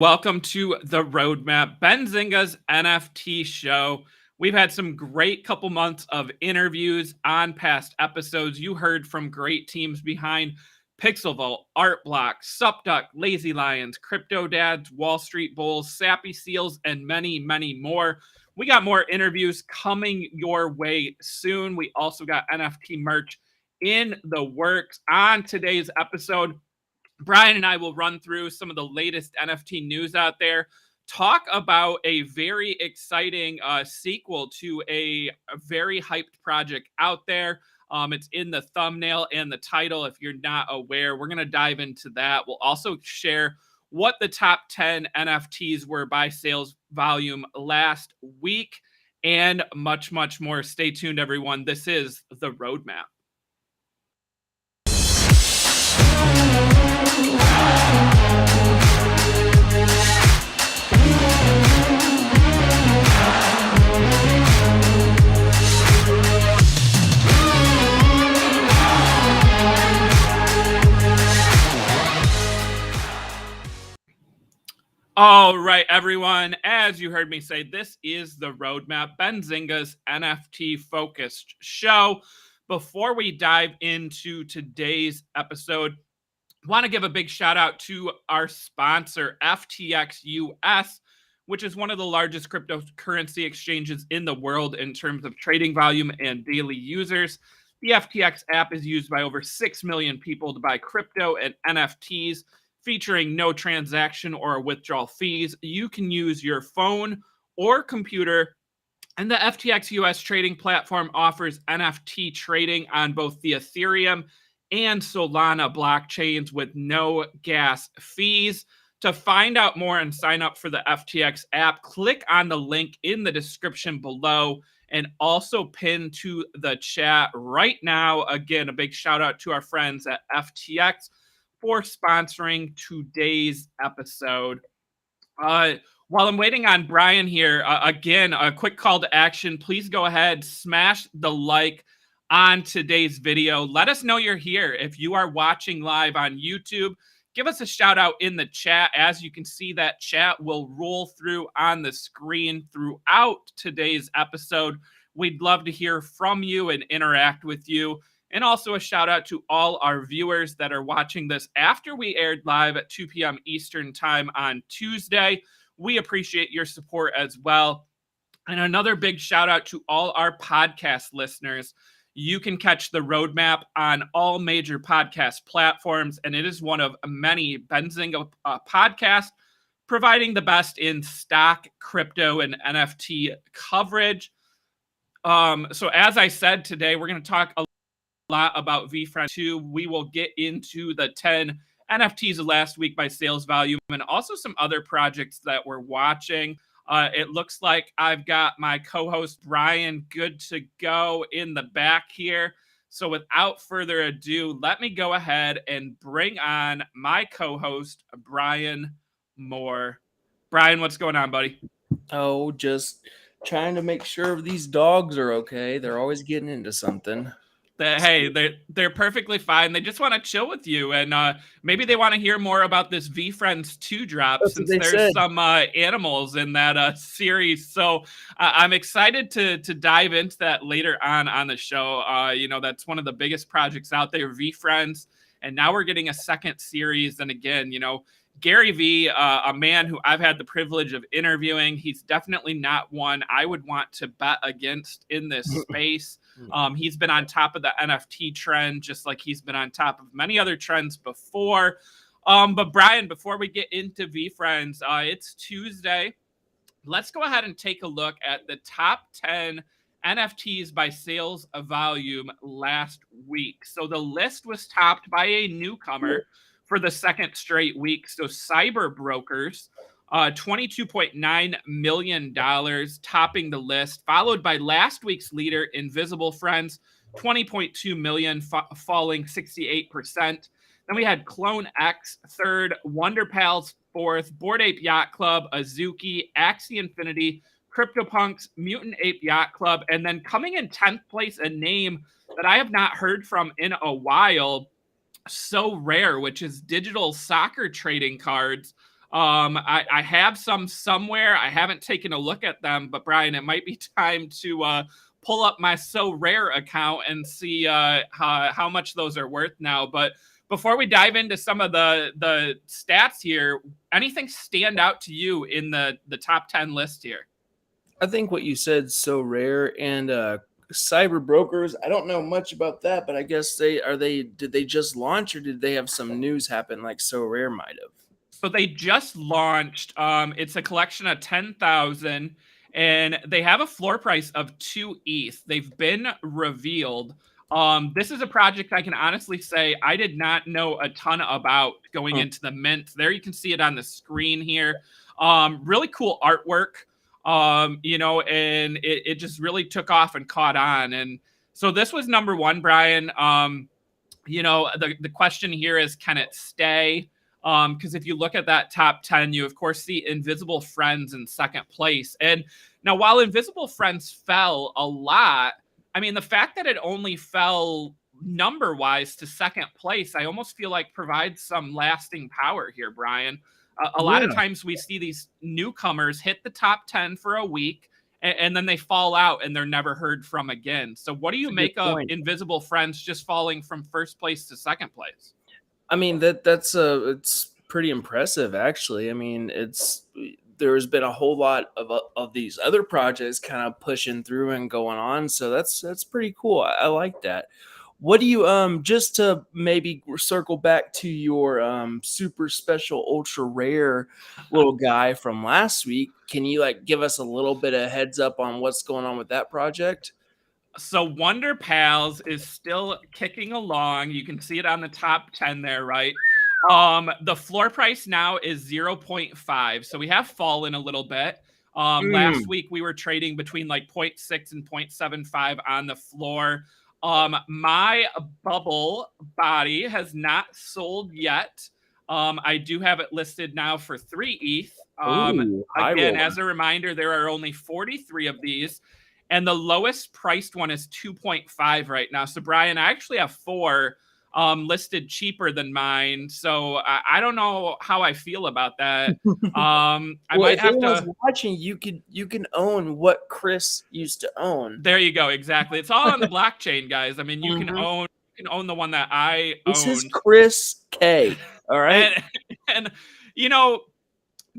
Welcome to the Roadmap, Benzinga's NFT show. We've had some great couple months of interviews on past episodes. You heard from great teams behind Pixelvolt, Artblock, Supduck, Lazy Lions, Crypto Dads, Wall Street Bulls, Sappy Seals, and many, many more. We got more interviews coming your way soon. We also got NFT merch in the works. On today's episode, Brian and I will run through some of the latest NFT news out there, talk about a very exciting sequel to a very hyped project out there. It's in the thumbnail and the title. If you're not aware, we're going to dive into that. We'll also share what the top 10 NFTs were by sales volume last week and much, much more. Stay tuned, everyone. This is the Roadmap. All right, everyone. As you heard me say, this is the Roadmap, Benzinga's NFT-focused show. Before we dive into today's episode, I want to give a big shout out to our sponsor, FTX US, which is one of the largest cryptocurrency exchanges in the world in terms of trading volume and daily users. The FTX app is used by over 6 million people to buy crypto and NFTs, featuring no transaction or withdrawal fees. You can use your phone or computer, and the FTX US trading platform offers NFT trading on both the Ethereum and Solana blockchains with no gas fees. To find out more and sign up for the FTX app, click on the link in the description below and also pin to the chat right now. Again, a big shout out to our friends at FTX for sponsoring today's episode. While I'm waiting on Brian here, again, a quick call to action. Please go ahead, smash the like on today's video. Let us know you're here. If you are watching live on YouTube, give us a shout out in the chat. As you can see, that chat will roll through on the screen throughout today's episode. We'd love to hear from you and interact with you. And also a shout out to all our viewers that are watching this after we aired live at 2 p.m. Eastern time on Tuesday. We appreciate your support as well. And another big shout out to all our podcast listeners. You can catch the Roadmap on all major podcast platforms, and it is one of many Benzinga podcasts providing the best in stock, crypto, and NFT coverage. So as I said today, we're going to talk a lot about VeeFriends 2. We will get into the 10 NFTs of last week by sales volume and also some other projects that we're watching. It looks like I've got my co-host Brian good to go in the back here. So without further ado, let me go ahead and bring on my co-host, Brian Moir. Brian, what's going on, buddy? Oh, just trying to make sure these dogs are okay. They're always getting into something. They're perfectly fine. They just want to chill with you, and maybe they want to hear more about this VeeFriends 2 drop. That's since there's some animals in that series. So I'm excited to dive into that later on the show. That's one of the biggest projects out there, VeeFriends, and now we're getting a second series. And again, Gary Vee, a man who I've had the privilege of interviewing, he's definitely not one I would want to bet against in this space. He's been on top of the NFT trend, just like he's been on top of many other trends before. But Brian, before we get into VeeFriends, it's Tuesday. Let's go ahead and take a look at the top 10 NFTs by sales volume last week. So the list was topped by a newcomer for the second straight week. So Cyber Brokers, $22.9 million, topping the list, followed by last week's leader, Invisible Friends, $20.2 million, falling 68%. Then we had Clone X third, Wonder Pals fourth, Bored Ape Yacht Club, Azuki, Axie Infinity, CryptoPunks, Mutant Ape Yacht Club, and then coming in 10th place, a name that I have not heard from in a while, so rare, which is Digital Soccer Trading Cards. I have some somewhere. I haven't taken a look at them, but Brian, it might be time to pull up my So Rare account and see how much those are worth now. But before we dive into some of the stats here, anything stand out to you in the top 10 list here? I think what you said, So Rare and cyber brokers. I don't know much about that, but I guess did they just launch or did they have some news happen like So Rare might have? So they just launched. It's a collection of 10,000, and they have a floor price of 2 ETH. They've been revealed. This is a project I can honestly say I did not know a ton about going into the mint. There you can see it on the screen here. Really cool artwork. And it just really took off and caught on. And so this was number one, Brian. The question here is, can it stay? Because if you look at that top 10, you of course see Invisible Friends in second place. And now, while Invisible Friends fell a lot, I mean, the fact that it only fell number-wise to second place, I almost feel like provides some lasting power here, Brian. A lot of times we see these newcomers hit the top 10 for a week, and then they fall out and they're never heard from again. So what do you make of Invisible Friends just falling from first place to second place? I mean, it's pretty impressive, actually. I mean, there's been a whole lot of these other projects kind of pushing through and going on, so that's pretty cool. I like that. What do you just to maybe circle back to your super special ultra rare little guy from last week? Can you like give us a little bit of heads up on what's going on with that project? So Wonder Pals is still kicking along. You can see it on the top 10 there, right? The floor price now is 0.5. So we have fallen a little bit. Last week we were trading between like 0.6 and 0.75 on the floor. My bubble body has not sold yet. I do have it listed now for 3 ETH. Again, as a reminder, there are only 43 of these, and the lowest priced one is 2.5 right now. So, Brian, I actually have 4 listed cheaper than mine. So I don't know how I feel about that. I might have to watching. You can own what Chris used to own. There you go. Exactly. It's all on the blockchain, guys. I mean, you can own the one that I owned. This is Chris K. All right. And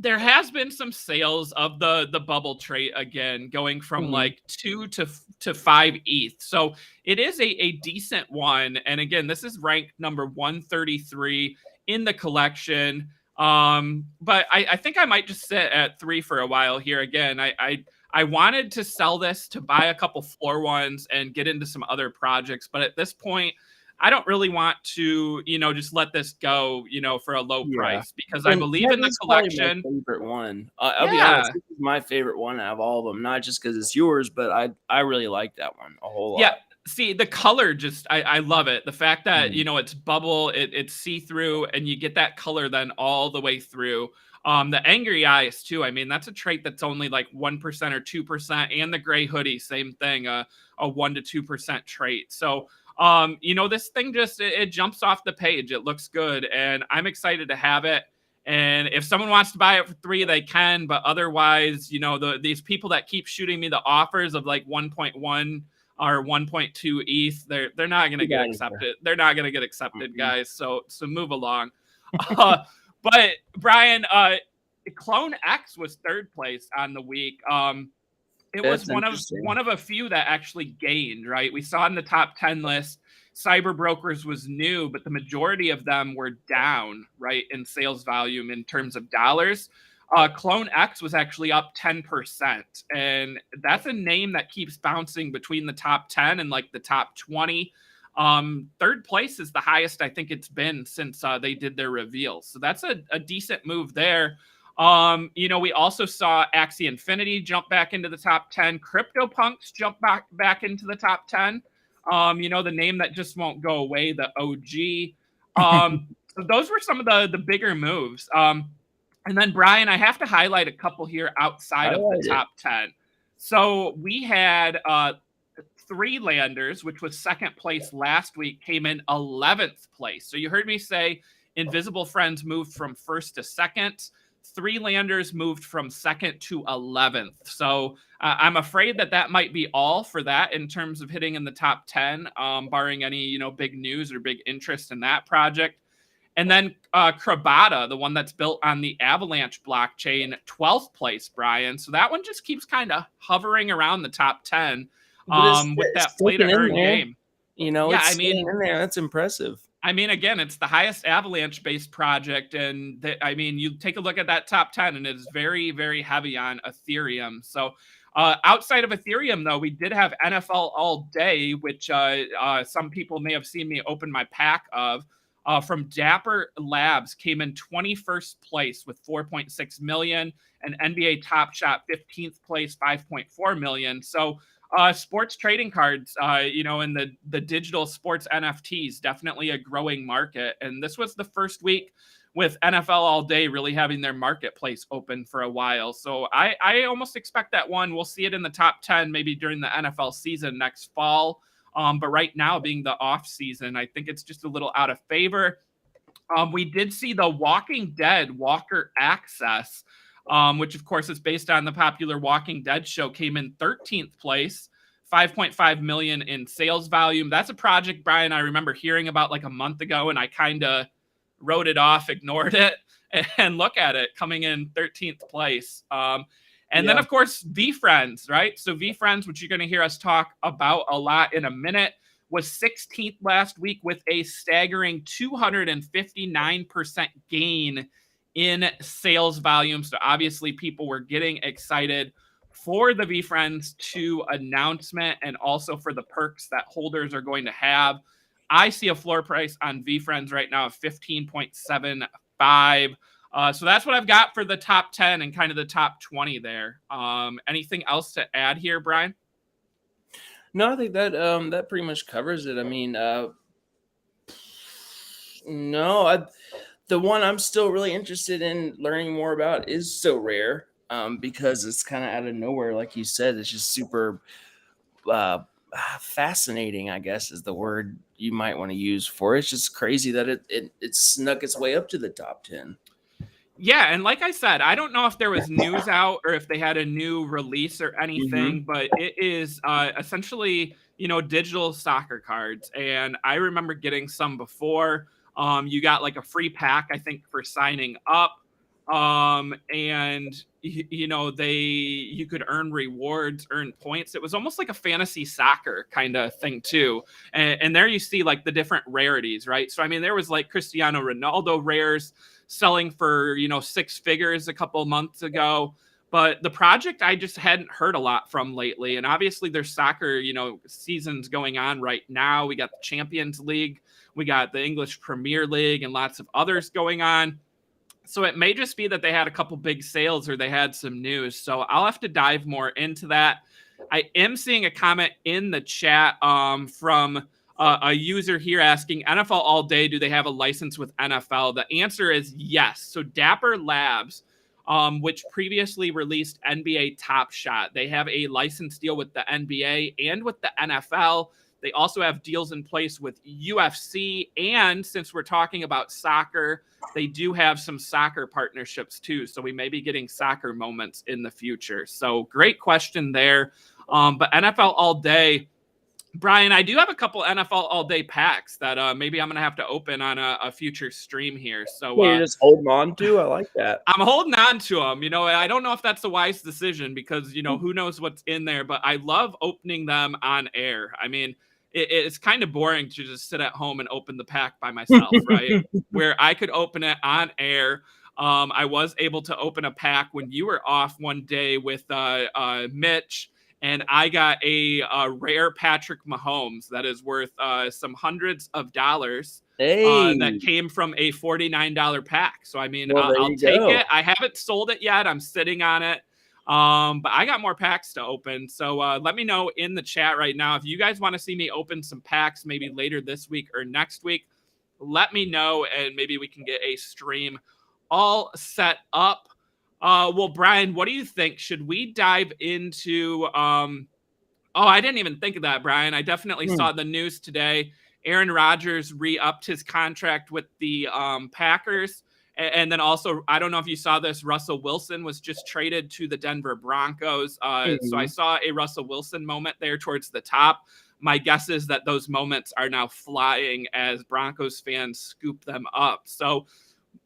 there has been some sales of the bubble trait again, going from like 2 to 5 ETH. So it is a decent one. And again, this is ranked number 133 in the collection. But I think I might just sit at 3 for a while here. Again, I wanted to sell this to buy a couple floor ones and get into some other projects. But at this point, I don't really want to, just let this go, for a low price, because I believe in the collection. My favorite one. I'll be honest, this is my favorite one out of all of them, not just because it's yours, but I really like that one a whole lot. Yeah. See, the color I love it. The fact that, it's bubble, it's see-through, and you get that color then all the way through. The angry eyes too. I mean, that's a trait that's only like 1% or 2%, and the gray hoodie, same thing, a 1 to 2% trait. So, this thing it jumps off the page. It looks good, and I'm excited to have it. And if someone wants to buy it for 3, they can. But otherwise, these people that keep shooting me the offers of like 1.1 or 1.2 ETH, they're not going to get accepted. They're not going to get accepted, guys. So move along. But Brian, Clone X was 3rd place on the week. It was one of a few that actually gained, right? We saw in the top 10 list, Cyber Brokers was new, but the majority of them were down, right, in sales volume in terms of dollars. Clone X was actually up 10%. And that's a name that keeps bouncing between the top 10 and like the top 20. 3rd place is the highest I think it's been since they did their reveal. So that's a decent move there. We also saw Axie Infinity jump back into the top 10. CryptoPunks jump back into the top 10. The name that just won't go away, the OG. So those were some of the bigger moves. And then, Brian, I have to highlight a couple here outside of the top 10. So we had 3 Landers, which was 2nd place last week, came in 11th place. So you heard me say Invisible Friends moved from 1st to 2nd. Three landers moved from 2nd to 11th. So I'm afraid that might be all for that in terms of hitting in the top 10, barring any, big news or big interest in that project. And then Krabata, the one that's built on the Avalanche blockchain, 12th place, Brian. So that one just keeps kind of hovering around the top 10 with that play to earn game. Yeah, it's staying in there. That's impressive. I mean, again, it's the highest Avalanche-based project, and you take a look at that top 10, and it's very, very heavy on Ethereum. So outside of Ethereum, though, we did have NFL All Day, which some people may have seen me open my pack of. From Dapper Labs, came in 21st place with 4.6 million, and NBA Top Shot 15th place, 5.4 million. So sports trading cards, and the digital sports NFTs, definitely a growing market. And this was the first week with NFL All Day really having their marketplace open for a while. So I almost expect that one. We'll see it in the top 10 maybe during the NFL season next fall. But right now, being the off season, I think it's just a little out of favor. We did see the Walking Dead Walker Access, which of course is based on the popular Walking Dead show, came in 13th place, 5.5 million in sales volume. That's a project, Brian, I remember hearing about like a month ago, and I kind of wrote it off, ignored it, and look at it coming in 13th place. And then, of course, VeeFriends, right? So VeeFriends, which you're going to hear us talk about a lot in a minute, was 16th last week with a staggering 259% gain in sales volume. So obviously people were getting excited for the VeeFriends 2 announcement and also for the perks that holders are going to have. I see a floor price on VeeFriends right now of 15.75. So that's what I've got for the top 10 and kind of the top 20 there. Anything else to add here, Brian? No, I think that that pretty much covers it. I mean, the one I'm still really interested in learning more about is So Rare, because it's kind of out of nowhere, like you said. It's just super fascinating, I guess, is the word you might want to use for it. It's just crazy that it snuck its way up to the top 10. Yeah, and like I said, I don't know if there was news out or if they had a new release or anything, but it is essentially, digital soccer cards. And I remember getting some before. You got like a free pack, I think, for signing up. And you could earn rewards, earn points. It was almost like a fantasy soccer kind of thing too. And there you see like the different rarities, right? So I mean, there was like Cristiano Ronaldo rares selling for 6 figures a couple months ago. But the project I just hadn't heard a lot from lately. And obviously there's soccer, seasons going on right now. We got the Champions League, we got the English Premier League, and lots of others going on. So it may just be that they had a couple big sales or they had some news. So I'll have to dive more into that. I am seeing a comment in the chat from a user here asking, NFL All Day, do they have a license with NFL? The answer is yes. So Dapper Labs, which previously released NBA Top Shot, they have a license deal with the NBA and with the NFL. They also have deals in place with UFC. And since we're talking about soccer, they do have some soccer partnerships too. So we may be getting soccer moments in the future. So great question there. But NFL All Day, Brian, I do have a couple NFL All Day packs that maybe I'm going to have to open on a future stream here. So you're just holding on to? I like that. I'm holding on to them. I don't know if that's a wise decision because, who knows what's in there, but I love opening them on air. I mean, it's kind of boring to just sit at home and open the pack by myself, right? Where I could open it on air. I was able to open a pack when you were off one day with Mitch, and I got a rare Patrick Mahomes that is worth some hundreds of dollars. That came from a $49 pack. So, I mean, I'll take it. I haven't sold it yet. I'm sitting on it. But I got more packs to open. So let me know in the chat right now if you guys want to see me open some packs maybe later this week or next week. Let me know, and maybe we can get a stream all set up. Well, Brian, what do you think? Should we dive into I didn't even think of that, Brian. I definitely saw the news today. Aaron Rodgers re-upped his contract with the Packers. And then also, I don't know if you saw this, Russell Wilson was just traded to the Denver Broncos. So I saw a Russell Wilson moment there towards the top. My guess is that those moments are now flying as Broncos fans scoop them up. So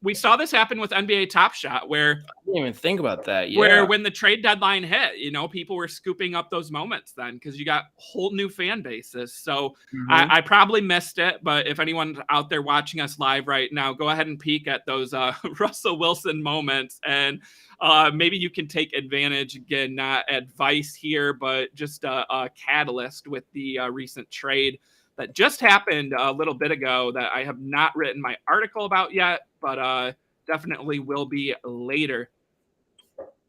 we saw this happen with NBA Top Shot, where I didn't even think about that. where when the trade deadline hit, people were scooping up those moments then because you got whole new fan bases. So I probably missed it, but if anyone's out there watching us live right now, go ahead and peek at those Russell Wilson moments, and maybe you can take advantage. Again, not advice here, but just a catalyst with the recent trade that just happened a little bit ago that I have not written my article about yet, but definitely will be later.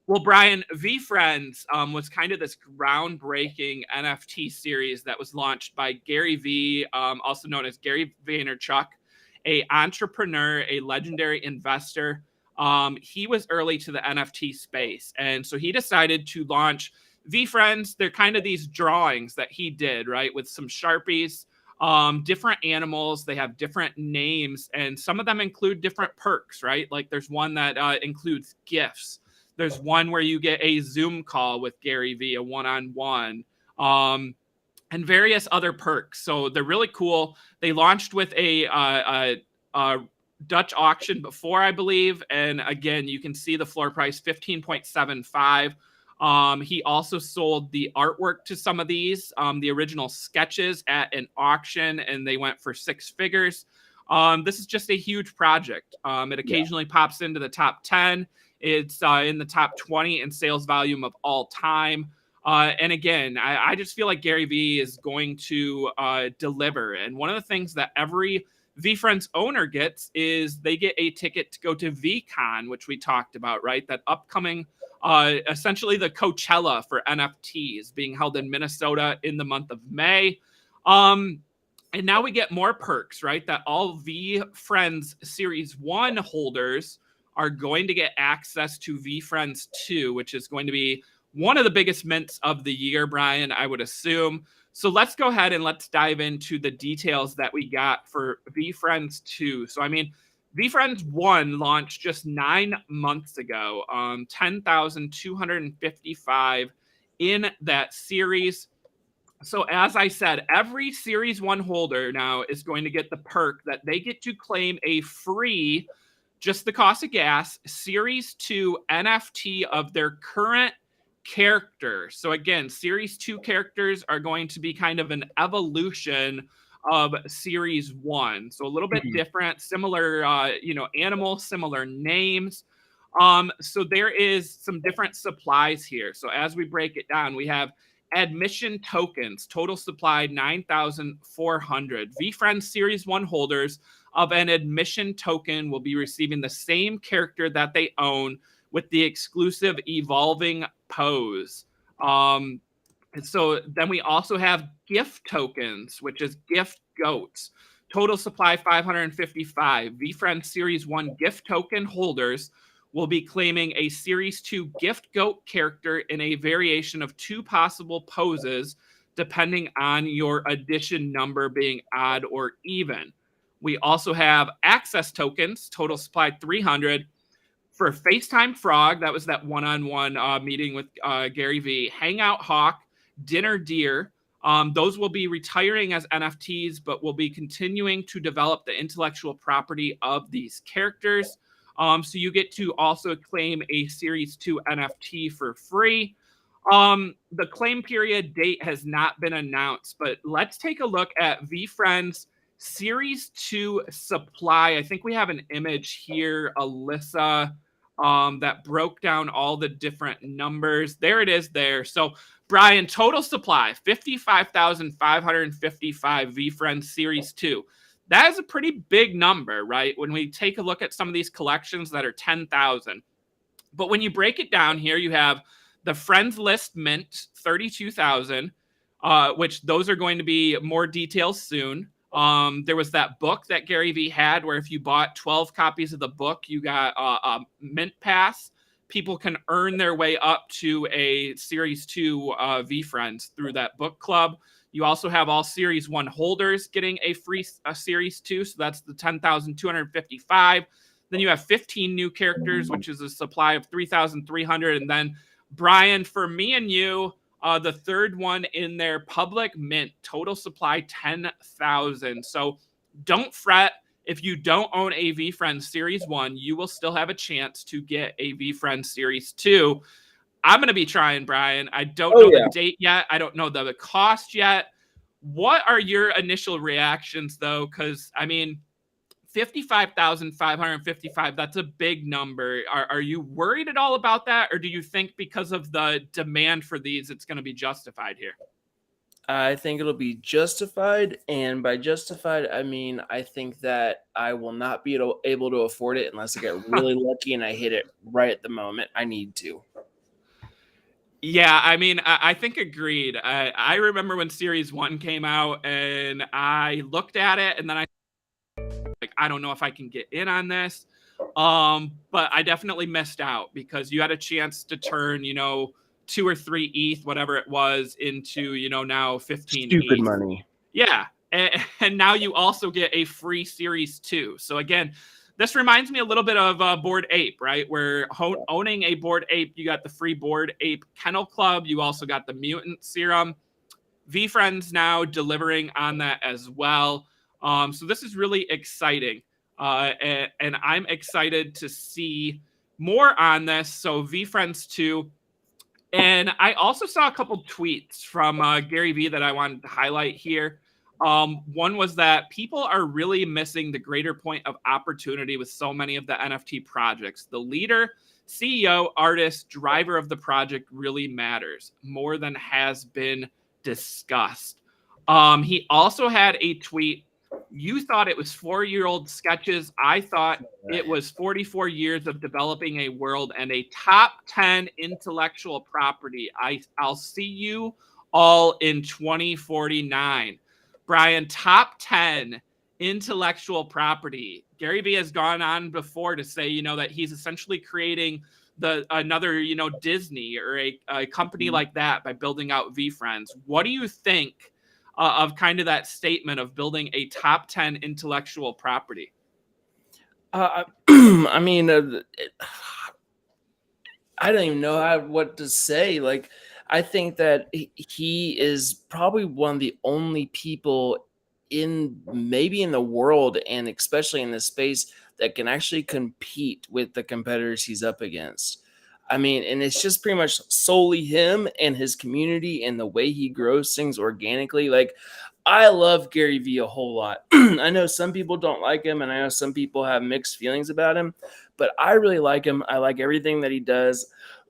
Well, Brian, VeeFriends was kind of this groundbreaking NFT series that was launched by Gary Vee, also known as Gary Vaynerchuk, a entrepreneur, a legendary investor. He was early to the NFT space, and so he decided to launch VeeFriends. They're kind of these drawings that he did, right, with some Sharpies, different animals. They have different names, and some of them include different perks, right? Like there's one that includes gifts. There's one where you get a Zoom call with Gary Vee, a one-on-one, and various other perks. So they're really cool. They launched with a Dutch auction before, I believe. And again, you can see the floor price, 15.75. He also sold the artwork to some of these, the original sketches at an auction, and they went for 6 figures. This is just a huge project. It occasionally pops into the top 10. It's in the top 20 in sales volume of all time. And again, I just feel like Gary Vee is going to deliver. And one of the things that every VeeFriends owner gets is they get a ticket to go to VeeCon, which we talked about, right? That upcoming, essentially the Coachella for NFTs being held in Minnesota in the month of May. And now we get more perks, right? That all VeeFriends Series 1 holders are going to get access to VeeFriends 2, which is going to be one of the biggest mints of the year, Brian, I would assume. So let's go ahead and let's dive into the details that we got for VeeFriends 2. So, I mean, VeeFriends 1 launched just 9 months ago, 10,255 in that series. So as I said, every Series 1 holder now is going to get the perk that they get to claim a free, just the cost of gas, Series 2 NFT of their current character. So again, Series 2 characters are going to be kind of an evolution of Series 1. So a little bit different, similar, animals, similar names. So there is some different supplies here. So as we break it down, we have admission tokens, total supply 9,400. VeeFriends Series 1 holders of an admission token will be receiving the same character that they own with the exclusive evolving pose. So then we also have gift tokens, which is gift goats. Total supply 555. VeeFriends Series 1 gift token holders will be claiming a Series 2 gift goat character in a variation of 2 possible poses, depending on your addition number being odd or even. We also have access tokens, total supply 300. For FaceTime Frog, that was that one-on-one meeting with Gary Vee. Hangout Hawk, Dinner Deer, those will be retiring as NFTs, but will be continuing to develop the intellectual property of these characters. So you get to also claim a Series 2 NFT for free. The claim period date has not been announced, but let's take a look at VeeFriends Series 2 supply. I think we have an image here, Alyssa, that broke down all the different numbers. There it is there. So, Brian, total supply, 55,555 VeeFriends Series 2. That is a pretty big number, right? When we take a look at some of these collections that are 10,000. But when you break it down here, you have the Friends List Mint, 32,000, which those are going to be more details soon. There was that book that Gary Vee had where if you bought 12 copies of the book, you got a mint pass. People can earn their way up to a Series 2 VeeFriends through that book club. You also have all Series 1 holders getting a free Series 2. So that's the 10,255. Then you have 15 new characters, which is a supply of 3,300. And then, Brian, for me and you, the third one in their public mint, total supply 10,000. So don't fret. If you don't own a VeeFriends Series 1, you will still have a chance to get a VeeFriends Series 2. I'm going to be trying, Brian. I don't know the date yet. I don't know the cost yet. What are your initial reactions, though? Because, I mean, 55,555, that's a big number. Are you worried at all about that? Or do you think because of the demand for these, it's going to be justified here? I think it'll be justified. And by justified, I mean, I think that I will not be able to afford it unless I get really lucky and I hit it right at the moment I need to. Yeah, I mean, I think agreed. I remember when Series 1 came out and I looked at it and then I don't know if I can get in on this. But I definitely missed out because you had a chance to turn, 2 or 3 ETH, whatever it was, into, now 15 Stupid ETH. money. Yeah. And now you also get a free Series 2. So again, this reminds me a little bit of Bored Ape, right? Where owning a Bored Ape, you got the free Bored Ape Kennel Club. You also got the Mutant Serum. VeeFriends now delivering on that as well. So this is really exciting. And I'm excited to see more on this. So VeeFriends 2. And I also saw a couple tweets from Gary Vee that I wanted to highlight here. One was that people are really missing the greater point of opportunity with so many of the NFT projects. The leader, CEO, artist, driver of the project really matters more than has been discussed. He also had a tweet. You thought it was 4-year-old sketches. I thought it was 44 years of developing a world and a top 10 intellectual property. I'll see you all in 2049. Brian, top 10 intellectual property. Gary Vee has gone on before to say, that he's essentially creating another, Disney or a company like that by building out VeeFriends. What do you think of kind of that statement of building a top 10 intellectual property? I mean, I don't even know what to say. Like, I think that he is probably one of the only people maybe in the world, and especially in this space, that can actually compete with the competitors he's up against. I mean, and it's just pretty much solely him and his community and the way he grows things organically. Like, I love Gary Vee a whole lot. I know some people don't like him, and I know some people have mixed feelings about him, but I really like him. I like everything that he does.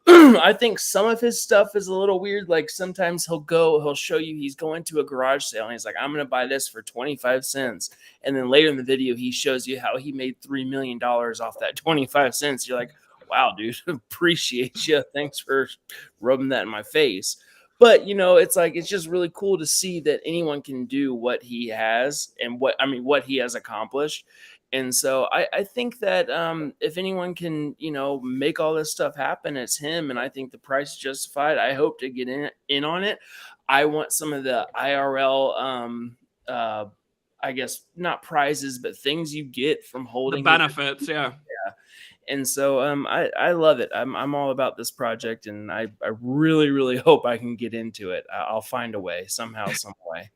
I think some of his stuff is a little weird. Like, sometimes he'll show you he's going to a garage sale and he's like, I'm going to buy this for 25 cents. And then later in the video, he shows you how he made $3 million off that 25 cents. You're like, wow, dude, appreciate you. Thanks for rubbing that in my face. But, it's just really cool to see that anyone can do what he has and what he has accomplished. And so I think that if anyone can, make all this stuff happen, it's him. And I think the price is justified. I hope to get in on it. I want some of the IRL, I guess not prizes, but things you get from holding the benefits. Yeah. And so I love it. I'm all about this project, and I really, really hope I can get into it. I'll find a way somehow, some way.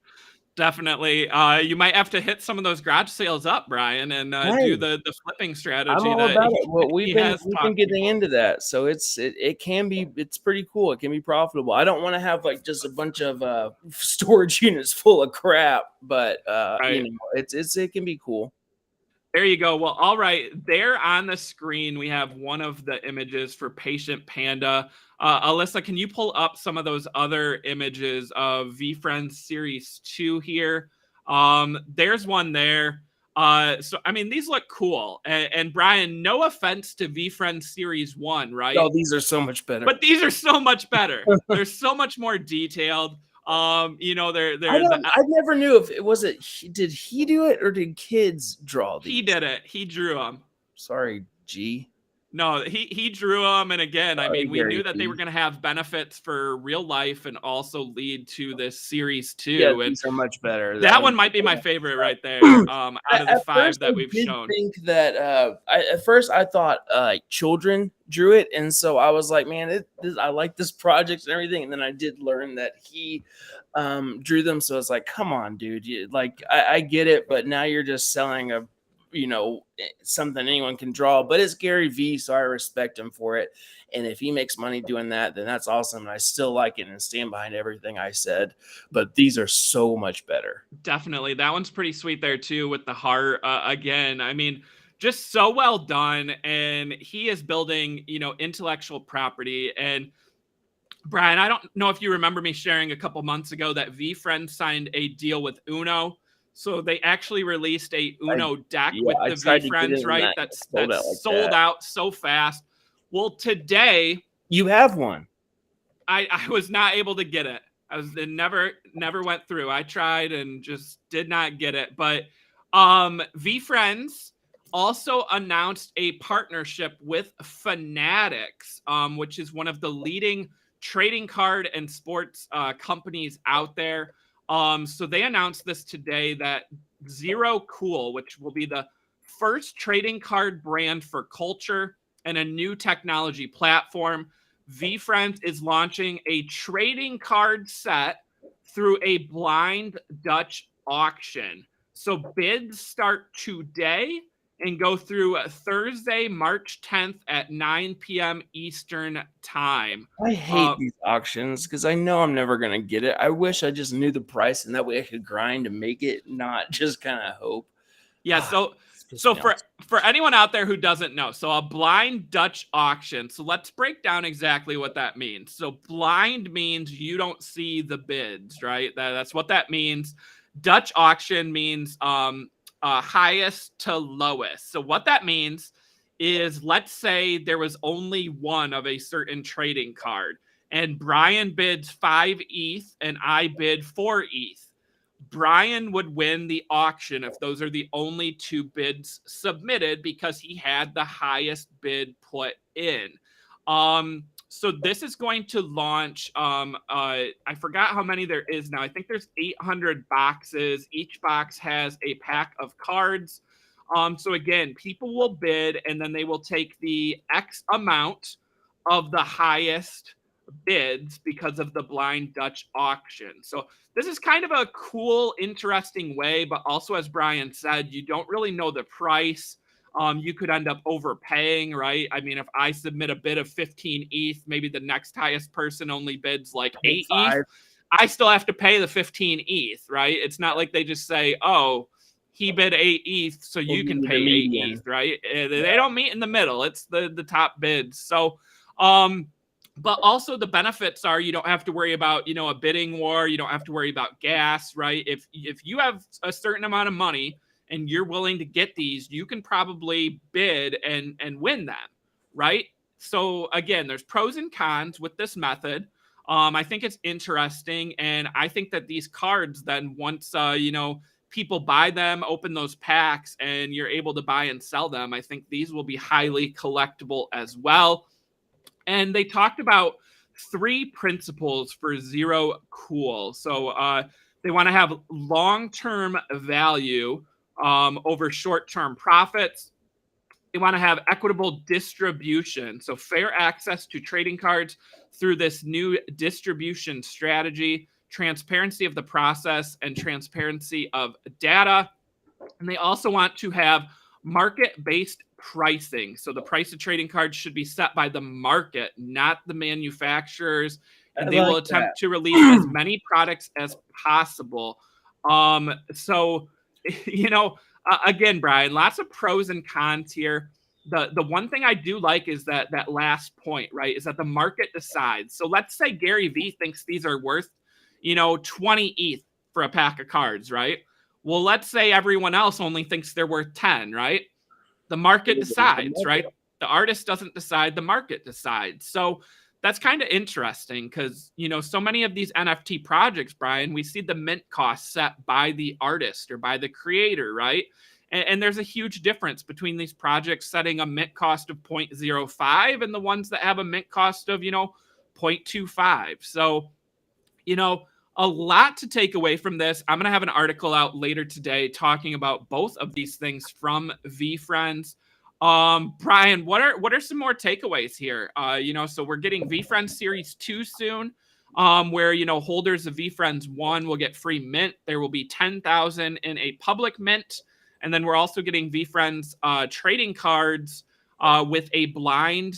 Definitely. You might have to hit some of those garage sales up, Brian, and do the flipping strategy. I'm all about it. Well, we've been getting into that, so it's pretty cool. It can be profitable. I don't want to have like just a bunch of storage units full of crap, but it can be cool. There you go. Well, all right. There on the screen, we have one of the images for Patient Panda. Alyssa, can you pull up some of those other images of VeeFriends Series 2 here? There's one there. So, I mean, these look cool. And Brian, no offense to VeeFriends Series 1, right? Oh, these are so much better. But these are so much better. They're so much more detailed. I never knew if it was did he do it or did kids draw these? He did it. He drew them. Sorry, G. No, he drew them, and again, I mean, we Gary knew that they were Vee. going to have benefits for real life and also lead to this series Yeah, too. And these are much better. I that mean, one might be my favorite right there, out of the at five first that I we've did shown. think that at first I thought like children drew it, and so I was like, man, I like this project and everything. And then I did learn that he drew them, so it's like, come on, dude, like I get it, but now you're just selling a something anyone can draw. But it's Gary Vee, so I respect him for it. And if he makes money doing that, then that's awesome. And I still like it and stand behind everything I said. But these are so much better. Definitely. That one's pretty sweet there too with the heart. Again, I mean, just so well done. And he is building, intellectual property. And Brian, I don't know if you remember me sharing a couple months ago that VeeFriends signed a deal with Uno. So they actually released a Uno deck Yeah, with I the tried to get VeeFriends, in right? that. Sold out That's like sold that. out so fast. Well, today You have one. I was not able to get it. It never went through. I tried and just did not get it. But VeeFriends also announced a partnership with Fanatics, which is one of the leading trading card and sports companies out there. So they announced this today that Xero Cool, which will be the first trading card brand for culture and a new technology platform. VeeFriends is launching a trading card set through a blind Dutch auction. So bids start today and go through Thursday, March 10th at 9 p.m. Eastern time. I hate these auctions because I know I'm never gonna get it. I wish I just knew the price, and that way I could grind to make it, not just kind of hope. Yeah, so off. for anyone out there who doesn't know, so a blind Dutch auction. So let's break down exactly what that means. So blind means you don't see the bids, right? That's what that means. Dutch auction means highest to lowest. So what that means is, let's say there was only one of a certain trading card, and Brian bids 5 ETH and I bid 4 ETH. Brian would win the auction if those are the only two bids submitted because he had the highest bid put in. So this is going to launch. I forgot how many there is now. I think there's 800 boxes. Each box has a pack of cards. So again, people will bid and then they will take the X amount of the highest bids because of the blind Dutch auction. So this is kind of a cool, interesting way, but also, as Brian said, you don't really know the price. You could end up overpaying, right? I mean, if I submit a bid of 15 ETH, maybe the next highest person only bids like 8 ETH. I still have to pay the 15 ETH, right? It's not like they just say, oh, he bid 8 ETH, so you can pay 8 ETH, right? They don't meet in the middle. It's the top bids. So, but also the benefits are you don't have to worry about, a bidding war. You don't have to worry about gas, right? If you have a certain amount of money and you're willing to get these, you can probably bid and win them, right? So again, there's pros and cons with this method. I think it's interesting, and I think that these cards then, once people buy them, open those packs, and you're able to buy and sell them, I think these will be highly collectible as well. And they talked about 3 principles for Xero Cool. So they want to have long-term value over short-term profits. They want to have equitable distribution, so fair access to trading cards through this new distribution strategy, transparency of the process, and transparency of data. And they also want to have market-based pricing. So the price of trading cards should be set by the market, not the manufacturers. And they will attempt to release as many products as possible. So, again, Brian, lots of pros and cons here. The one thing I do like is that last point, right, is that the market decides. So let's say Gary Vee thinks these are worth, 20 ETH for a pack of cards, right? Well, let's say everyone else only thinks they're worth 10, right? The market decides, right? The artist doesn't decide, the market decides. So that's kind of interesting because, so many of these NFT projects, Brian, we see the mint cost set by the artist or by the creator, right? And there's a huge difference between these projects setting a mint cost of 0.05 and the ones that have a mint cost of, 0.25. So, a lot to take away from this. I'm going to have an article out later today talking about both of these things from VeeFriends. Brian, what are some more takeaways here? So we're getting VeeFriends Series 2 soon, where, holders of VeeFriends 1 will get free mint. There will be 10,000 in a public mint. And then we're also getting VeeFriends trading cards with a blind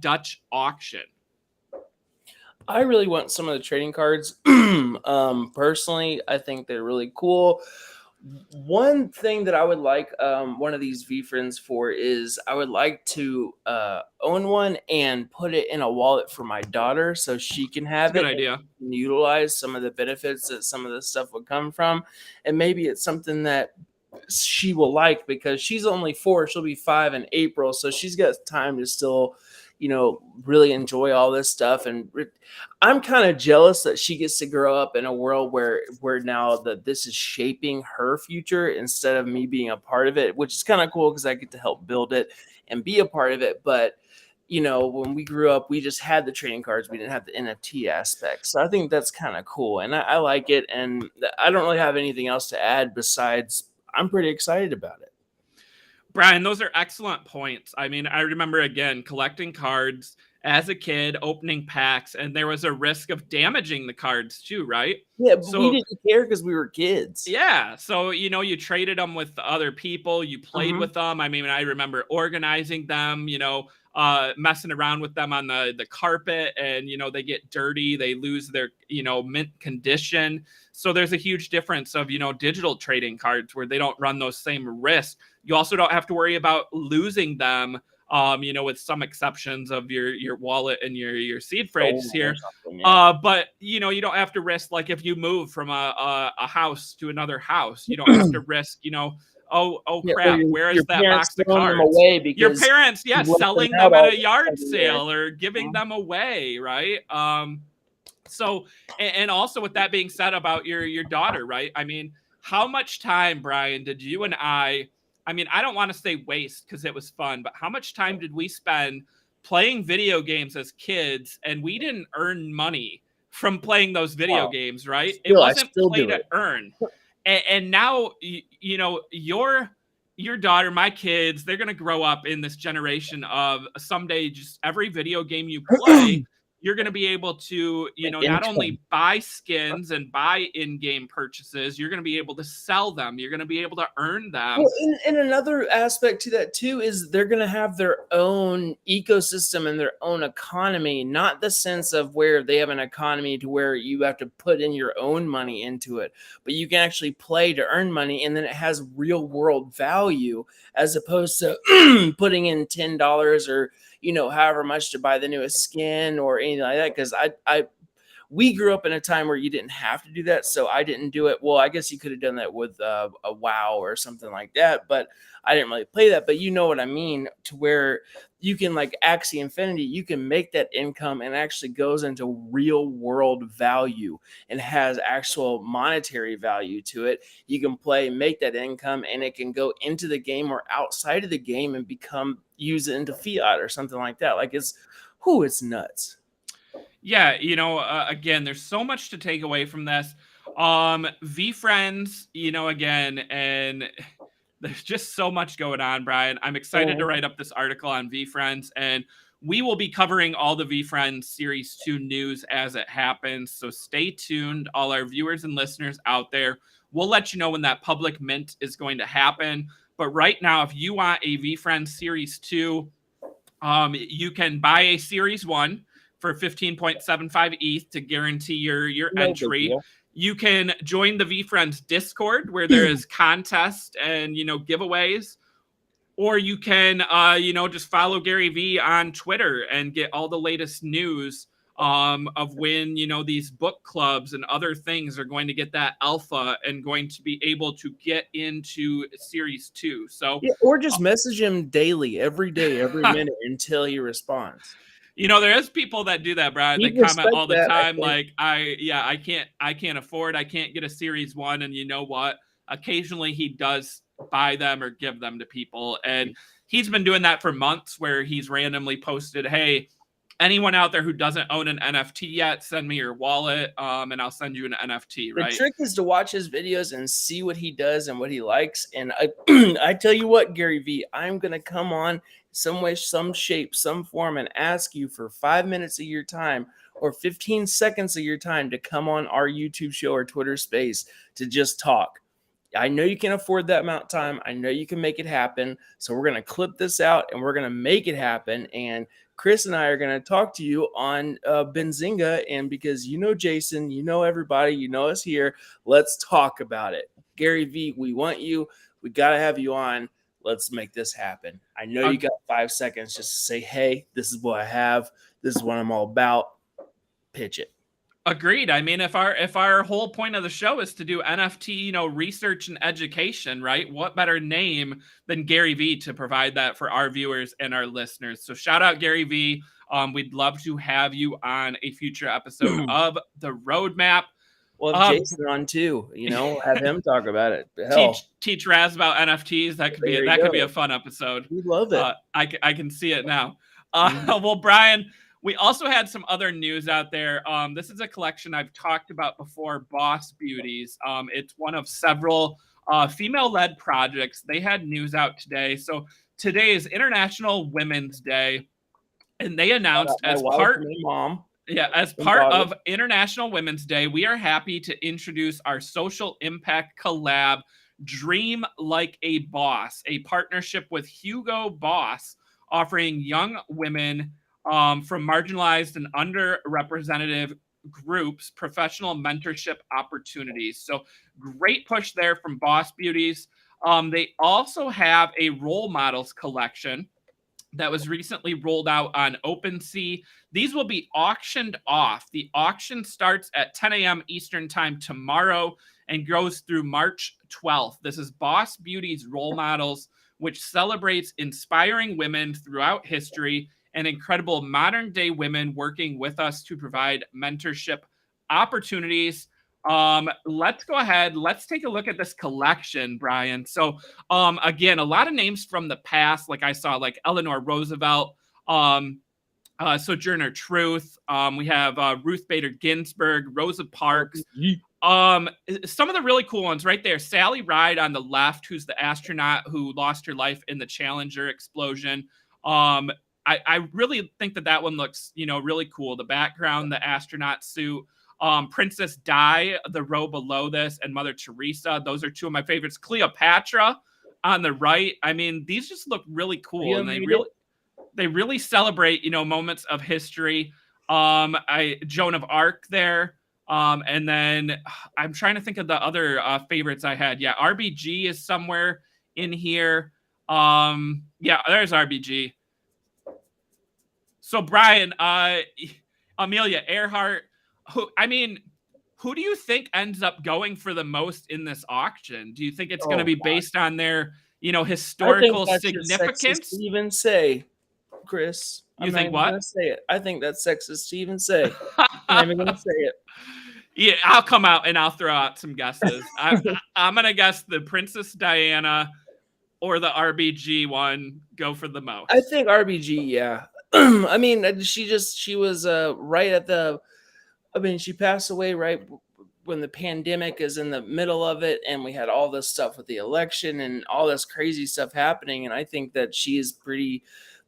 Dutch auction. I really want some of the trading cards. Personally, I think they're really cool. One thing that I would like one of these VeeFriends for is I would like to own one and put it in a wallet for my daughter so she can have That's a it. good idea. And utilize some of the benefits that some of this stuff would come from. And maybe it's something that she will like because she's only 4. She'll be 5 in April. So she's got time to still, really enjoy all this stuff. And I'm kind of jealous that she gets to grow up in a world where now that this is shaping her future instead of me being a part of it, which is kind of cool because I get to help build it and be a part of it. But when we grew up, we just had the trading cards. We didn't have the NFT aspect. So I think that's kind of cool. And I like it. And I don't really have anything else to add besides I'm pretty excited about it. Brian, those are excellent points. I mean, I remember, again, collecting cards as a kid, opening packs, and there was a risk of damaging the cards too, right? Yeah, but we didn't care because we were kids. Yeah, so, you traded them with other people, you played with them. I mean, I remember organizing them, messing around with them on the carpet, and, they get dirty, they lose their, mint condition. So there's a huge difference of, digital trading cards where they don't run those same risks. You also don't have to worry about losing them, with some exceptions of your wallet and your seed phrases here. Yeah. But, you don't have to risk, like if you move from a house to another house, you don't have to risk, crap, where is that box of cards? Your parents, selling them at a yard sale or giving them away, right? So, and also with that being said about your daughter, right? I mean, how much time, Brian, did you and I mean, I don't want to say waste because it was fun, but how much time did we spend playing video games as kids and we didn't earn money from playing those video games, right? It wasn't play to earn. And now, your daughter, my kids, they're going to grow up in this generation of someday just every video game you play, you're going to be able to, not only buy skins and buy in-game purchases, you're going to be able to sell them. You're going to be able to earn them. Well, and another aspect to that too is they're going to have their own ecosystem and their own economy, not the sense of where they have an economy to where you have to put in your own money into it, but you can actually play to earn money, and then it has real world value as opposed to putting in $10 or however much to buy the newest skin or anything like that. Because we grew up in a time where you didn't have to do that, so I didn't do it. Well, I guess you could have done that with a WoW or something like that, but I didn't really play that. But you know what I mean, to where you can, like Axie Infinity, you can make that income and actually goes into real world value and has actual monetary value to it. You can play, make that income, and it can go into the game or outside of the game and use it into fiat or something like that. Like it's nuts. Yeah, again, there's so much to take away from this. VeeFriends, again, and there's just so much going on, Brian. I'm excited to write up this article on VeeFriends, and we will be covering all the VeeFriends Series 2 news as it happens. So stay tuned, all our viewers and listeners out there. We'll let you know when that public mint is going to happen. But right now, if you want a VeeFriends Series 2, you can buy a Series 1 for 15.75 ETH to guarantee your entry. You can join the VeeFriends Discord where there is contests and, giveaways. Or you can, just follow Gary V on Twitter and get all the latest news of when, these book clubs and other things are going to get that alpha and going to be able to get into Series 2. So, or just message him daily, every day, every minute until he responds. There is people that do that, Brian. They comment all the time, like, I can't afford, I can't get a Series 1. And you know what? Occasionally he does buy them or give them to people. And he's been doing that for months, where he's randomly posted, hey, anyone out there who doesn't own an NFT yet, send me your wallet, and I'll send you an NFT, right? The trick is to watch his videos and see what he does and what he likes. And I, I tell you what, Gary V, I'm going to come on some way, some shape, some form, and ask you for 5 minutes of your time or 15 seconds of your time to come on our YouTube show or Twitter space to just talk. I know you can afford that amount of time. I know you can make it happen. So we're going to clip this out and we're going to make it happen. And Chris and I are going to talk to you on Benzinga. And because you know Jason, you know everybody, you know us here, let's talk about it. Gary V, we want you. We got to have you on. Let's make this happen. I know you got 5 seconds just to say, hey, this is what I have. This is what I'm all about. Pitch it. Agreed. I mean, if our whole point of the show is to do NFT, research and education, right? What better name than Gary V to provide that for our viewers and our listeners? So shout out Gary V. We'd love to have you on a future episode of the Roadmap. Well, if Jason on too, have him talk about it. Hell. Teach Raz about NFTs. That could be a fun episode. We love it. I can see it now. Well, Brian, we also had some other news out there. This is a collection I've talked about before, Boss Beauties. It's one of several female-led projects. They had news out today. So today is International Women's Day, and they announced as part of International Women's Day, we are happy to introduce our social impact collab, Dream Like a Boss, a partnership with Hugo Boss, offering young women from marginalized and underrepresented groups professional mentorship opportunities. So great push there from Boss Beauties. They also have a role models collection that was recently rolled out on OpenSea. These will be auctioned off. The auction starts at 10 a.m. Eastern time tomorrow and goes through March 12th. This is Boss Beauty's Role Models, which celebrates inspiring women throughout history and incredible modern day women working with us to provide mentorship opportunities. Let's go ahead. Let's take a look at this collection, Brian. So again, a lot of names from the past, like I saw, like Eleanor Roosevelt, Sojourner Truth. We have Ruth Bader Ginsburg, Rosa Parks. Some of the really cool ones right there. Sally Ride on the left, who's the astronaut who lost her life in the Challenger explosion. I really think that one looks, really cool. The background, the astronaut suit, Princess Di, the row below this, and Mother Teresa. Those are two of my favorites. Cleopatra on the right. I mean, these just look really cool, and they really celebrate, moments of history. Joan of Arc there. And then I'm trying to think of the other favorites I had. Yeah, RBG is somewhere in here. Yeah, there's RBG. So Brian, Amelia Earhart, who do you think ends up going for the most in this auction? Do you think it's going to be based on their, historical significance? To even say, Chris. You think what? Gonna say it. I think that's sexist to even say. I'm even going to say it. Yeah, I'll come out and I'll throw out some guesses. I'm going to guess the Princess Diana or the RBG one go for the most. I think RBG, yeah. She was right at she passed away right when the pandemic is in the middle of it, and we had all this stuff with the election and all this crazy stuff happening. And I think that she is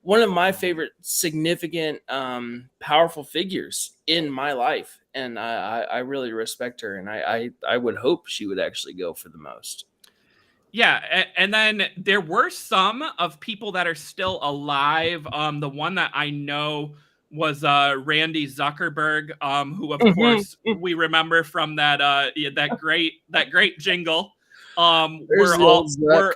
one of my favorite significant, powerful figures in my life. And I really respect her. And I would hope she would actually go for the most. Yeah, and then there were some of people that are still alive. The one that I know was Randy Zuckerberg, who of course we remember from that great jingle. We're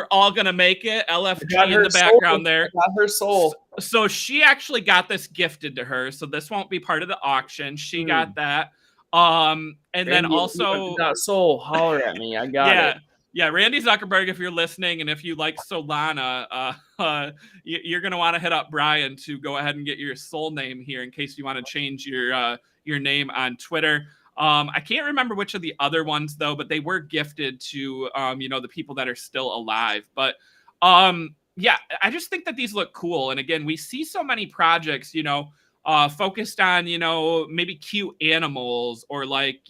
all gonna make it. LFG in the background there. Got her soul. So she actually got this gifted to her. So this won't be part of the auction. She got that. And Randy, then also got soul. Holler at me. I got it. Yeah, Randy Zuckerberg, if you're listening and if you like Solana, you're going to want to hit up Brian to go ahead and get your soul name here in case you want to change your name on Twitter. I can't remember which of the other ones though, but they were gifted to the people that are still alive. But yeah, I just think that these look cool. And again, we see so many projects, focused on, maybe cute animals or like,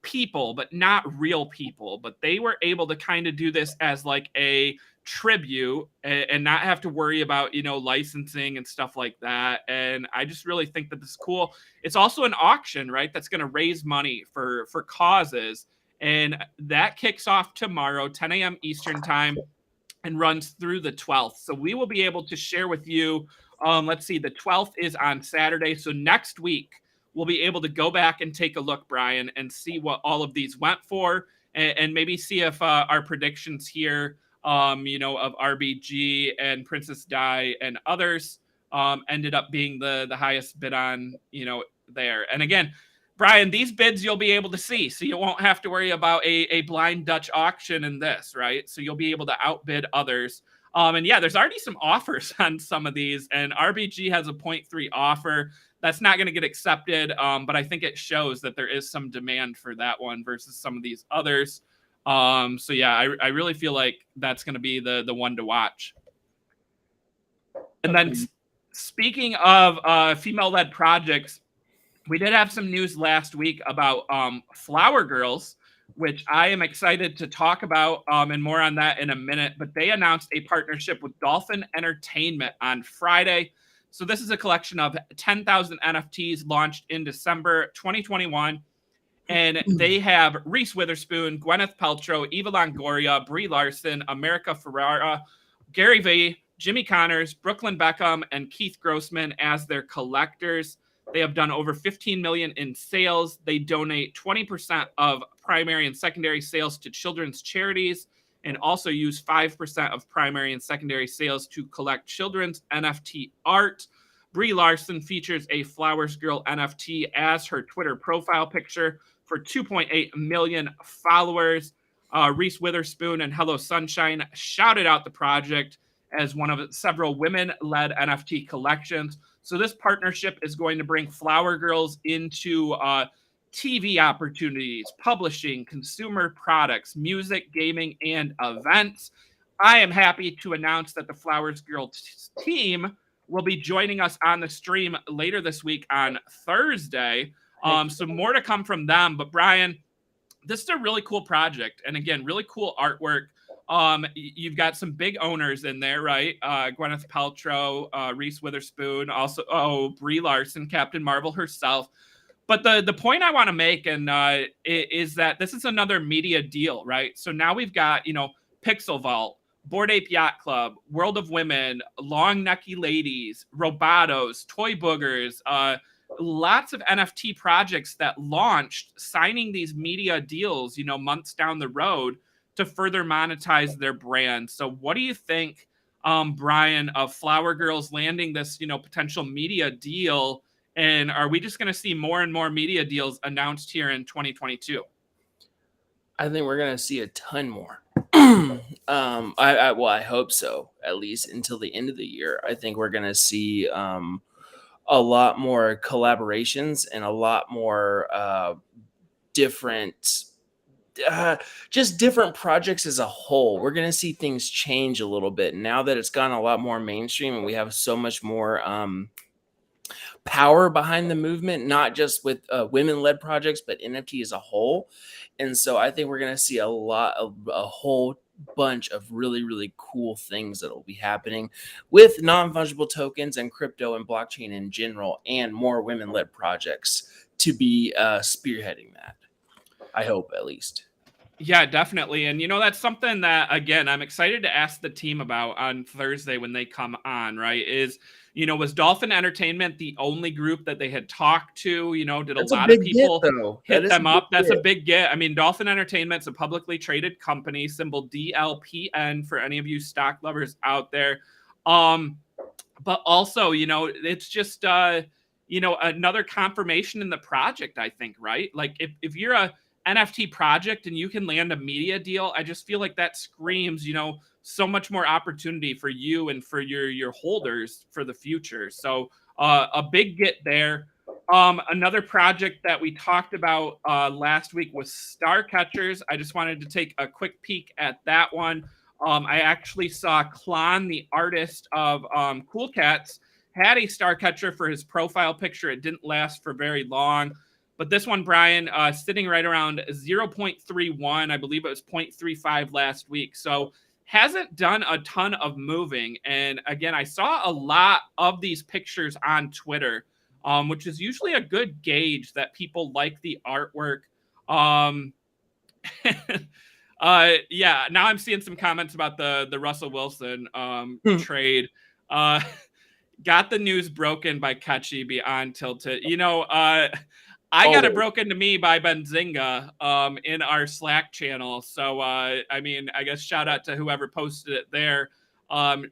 people, but not real people. But they were able to kind of do this as like a tribute and not have to worry about, licensing and stuff like that. And I just really think that this is cool. It's also an auction, right? That's going to raise money for causes. And that kicks off tomorrow, 10 a.m. Eastern time, and runs through the 12th. So we will be able to share with you. Let's see, the 12th is on Saturday. So next week, we'll be able to go back and take a look, Brian, and see what all of these went for, and maybe see if our predictions here, of RBG and Princess Di and others ended up being the highest bid on, there. And again, Brian, these bids you'll be able to see, so you won't have to worry about a blind Dutch auction in this, right? So you'll be able to outbid others. And yeah, there's already some offers on some of these, and RBG has a 0.3 offer. That's not going to get accepted, but I think it shows that there is some demand for that one versus some of these others. So yeah, I really feel like that's going to be the one to watch. And then speaking of female-led projects, we did have some news last week about Flower Girls, which I am excited to talk about, and more on that in a minute. But they announced a partnership with Dolphin Entertainment on Friday. So this is a collection of 10,000 NFTs launched in December 2021. And they have Reese Witherspoon, Gwyneth Paltrow, Eva Longoria, Brie Larson, America Ferrera, Gary Vee, Jimmy Connors, Brooklyn Beckham, and Keith Grossman as their collectors. They have done over 15 million in sales. They donate 20% of primary and secondary sales to children's charities, and also use 5% of primary and secondary sales to collect children's NFT art. Brie Larson features a Flowers Girl NFT as her Twitter profile picture for 2.8 million followers. Reese Witherspoon and Hello Sunshine shouted out the project as one of several women-led NFT collections. So this partnership is going to bring Flower Girls into TV opportunities, publishing, consumer products, music, gaming, and events. I am happy to announce that the Flowers Girl team will be joining us on the stream later this week on Thursday. So more to come from them. But Brian, this is a really cool project. And again, really cool artwork. You've got some big owners in there, right? Gwyneth Paltrow, Reese Witherspoon, also Brie Larson, Captain Marvel herself. But the point I want to make is that this is another media deal, right? So now we've got, Pixel Vault, Bored Ape Yacht Club, World of Women, Long Necky Ladies, Robotos, Toy Boogers, lots of NFT projects that launched, signing these media deals, months down the road to further monetize their brand. So what do you think, Brian, of Flower Girls landing this, potential media deal? And are we just going to see more and more media deals announced here in 2022? I think we're going to see a ton more. I hope so, at least until the end of the year. I think we're going to see a lot more collaborations and a lot more different just different projects as a whole. We're going to see things change a little bit now that it's gotten a lot more mainstream and we have so much more power behind the movement, not just with women-led projects, but NFT as a whole. And so I think we're going to see a whole bunch of really, really cool things that will be happening with non-fungible tokens and crypto and blockchain in general, and more women-led projects to be spearheading that. I hope, at least. Yeah, definitely. And, that's something that, again, I'm excited to ask the team about on Thursday when they come on, right? Is, was Dolphin Entertainment the only group that they had talked to? Did a lot of people hit them up? That's a big get. I mean, Dolphin Entertainment's a publicly traded company, symbol DLPN for any of you stock lovers out there. But also, it's just, another confirmation in the project, I think, right? Like if you're a NFT project and you can land a media deal, I just feel like that screams, so much more opportunity for you and for your holders for the future. So a big get there. Another project that we talked about last week was Star Catchers. I just wanted to take a quick peek at that one. I actually saw Klon, the artist of Cool Cats, had a star catcher for his profile picture. It didn't last for very long. But this one, Brian, sitting right around 0.31. I believe it was 0.35 last week. So hasn't done a ton of moving. And again, I saw a lot of these pictures on Twitter, which is usually a good gauge that people like the artwork. Yeah, now I'm seeing some comments about the Russell Wilson trade. Got the news broken by Katje beyond tilted. I got it broken to me by Benzinga in our Slack channel. So I mean, I guess shout out to whoever posted it there,